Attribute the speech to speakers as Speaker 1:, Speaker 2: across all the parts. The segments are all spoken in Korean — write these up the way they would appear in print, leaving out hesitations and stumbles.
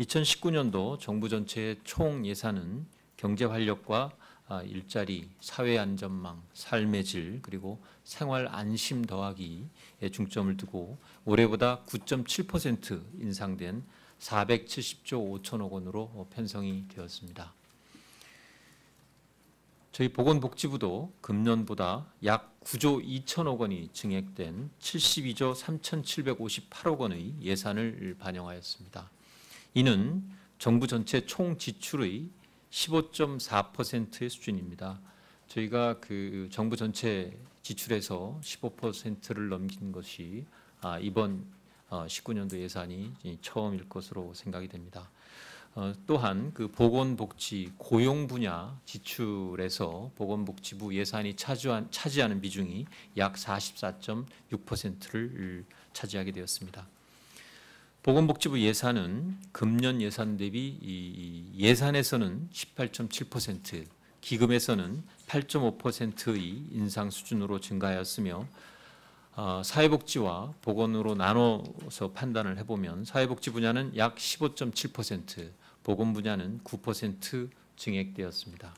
Speaker 1: 2019년도 정부 전체의 총 예산은 경제 활력과 일자리, 사회 안전망, 삶의 질, 그리고 생활 안심 더하기에 중점을 두고 올해보다 9.7% 인상된 470조 5천억 원으로 편성이 되었습니다. 저희 보건복지부도 금년보다 약 9조 2천억 원이 증액된 72조 3,758억 원의 예산을 반영하였습니다. 이는 정부 전체 총 지출의 15.4%의 수준입니다. 저희가 정부 전체 지출에서 15%를 넘긴 것이 이번 19년도 예산이 처음일 것으로 생각이 됩니다. 또한 보건복지 고용 분야 지출에서 보건복지부 예산이 차지하는 비중이 약 44.6%를 차지하게 되었습니다. 보건복지부 예산은 금년 예산 대비 예산에서는 18.7%, 기금에서는 8.5%의 인상 수준으로 증가하였으며 사회복지와 보건으로 나눠서 판단을 해보면 사회복지 분야는 약 15.7%, 보건 분야는 9% 증액되었습니다.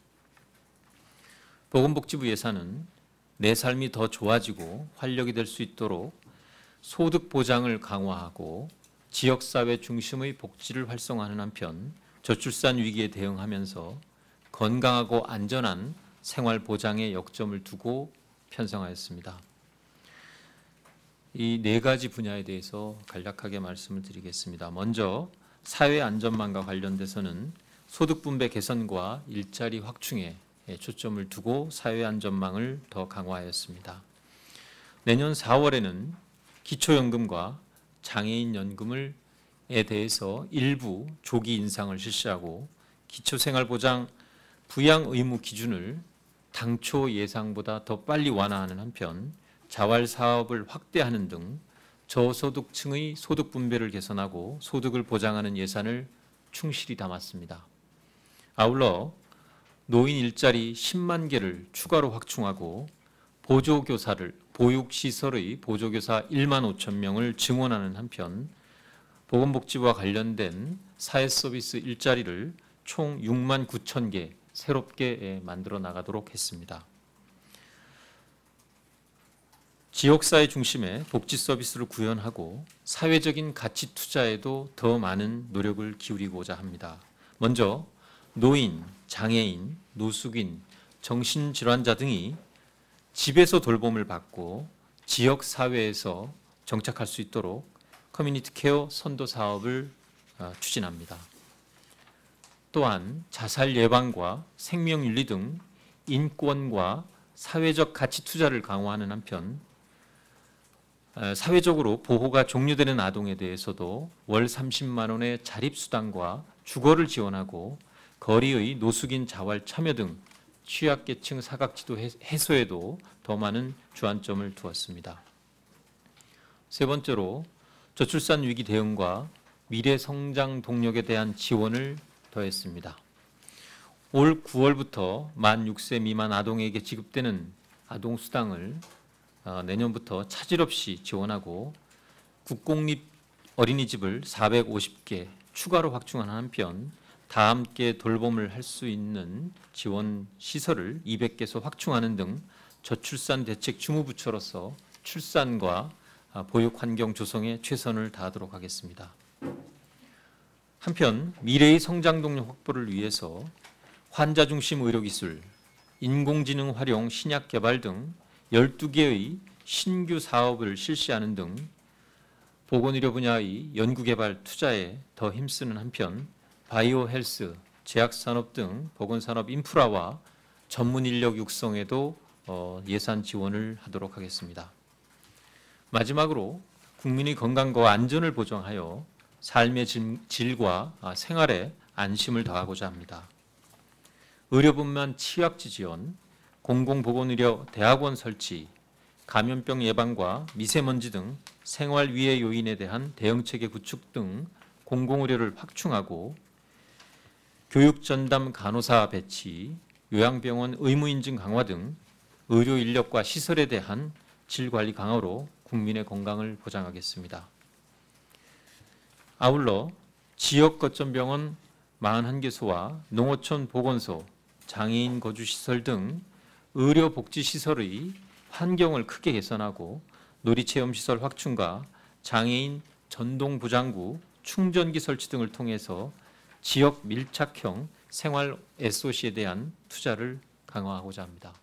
Speaker 1: 보건복지부 예산은 내 삶이 더 좋아지고 활력이 될 수 있도록 소득 보장을 강화하고 지역사회 중심의 복지를 활성화하는 한편 저출산 위기에 대응하면서 건강하고 안전한 생활 보장에 역점을 두고 편성하였습니다. 이 네 가지 분야에 대해서 간략하게 말씀을 드리겠습니다. 먼저 사회 안전망과 관련돼서는 소득 분배 개선과 일자리 확충에 초점을 두고 사회 안전망을 더 강화하였습니다. 내년 4월에는 기초연금과 장애인 연금에 대해서 일부 조기 인상을 실시하고 기초생활보장 부양 의무 기준을 당초 예상보다 더 빨리 완화하는 한편 자활 사업을 확대하는 등 저소득층의 소득 분배를 개선하고 소득을 보장하는 예산을 충실히 담았습니다. 아울러 노인 일자리 10만 개를 추가로 확충하고 보육시설의 보조교사 1만 5천 명을 증원하는 한편 보건복지부와 관련된 사회서비스 일자리를 총 6만 9천 개 새롭게 만들어 나가도록 했습니다. 지역사회 중심의 복지 서비스를 구현하고 사회적인 가치 투자에도 더 많은 노력을 기울이고자 합니다. 먼저 노인, 장애인, 노숙인, 정신질환자 등이 집에서 돌봄을 받고 지역사회에서 정착할 수 있도록 커뮤니티 케어 선도 사업을 추진합니다. 또한 자살 예방과 생명윤리 등 인권과 사회적 가치 투자를 강화하는 한편 사회적으로 보호가 종료되는 아동에 대해서도 월 30만 원의 자립수당과 주거를 지원하고 거리의 노숙인 자활 참여 등 취약계층 사각지도 해소에도 더 많은 주안점을 두었습니다. 세 번째로 저출산 위기 대응과 미래 성장 동력에 대한 지원을 더했습니다. 올 9월부터 만 6세 미만 아동에게 지급되는 아동수당을 내년부터 차질 없이 지원하고 국공립 어린이집을 450개 추가로 확충하는 한편 다 함께 돌봄을 할 수 있는 지원 시설을 200개소 확충하는 등 저출산 대책 주무부처로서 출산과 보육 환경 조성에 최선을 다하도록 하겠습니다. 한편 미래의 성장 동력 확보를 위해서 환자 중심 의료기술, 인공지능 활용 신약 개발 등 12개의 신규 사업을 실시하는 등 보건의료 분야의 연구개발 투자에 더 힘쓰는 한편 바이오 헬스, 제약산업 등 보건산업 인프라와 전문 인력 육성에도 예산 지원을 하도록 하겠습니다. 마지막으로 국민의 건강과 안전을 보장하여 삶의 질과 생활에 안심을 더하고자 합니다. 의료분만 취약지 지원, 공공보건의료 대학원 설치, 감염병 예방과 미세먼지 등 생활위해 요인에 대한 대응체계 구축 등 공공의료를 확충하고 교육전담 간호사 배치, 요양병원 의무인증 강화 등 의료 인력과 시설에 대한 질관리 강화로 국민의 건강을 보장하겠습니다. 아울러 지역 거점병원 41개소와 농어촌 보건소, 장애인 거주시설 등 의료복지시설의 환경을 크게 개선하고 놀이체험시설 확충과 장애인 전동부장구, 충전기 설치 등을 통해서 지역 밀착형 생활 SOC에 대한 투자를 강화하고자 합니다.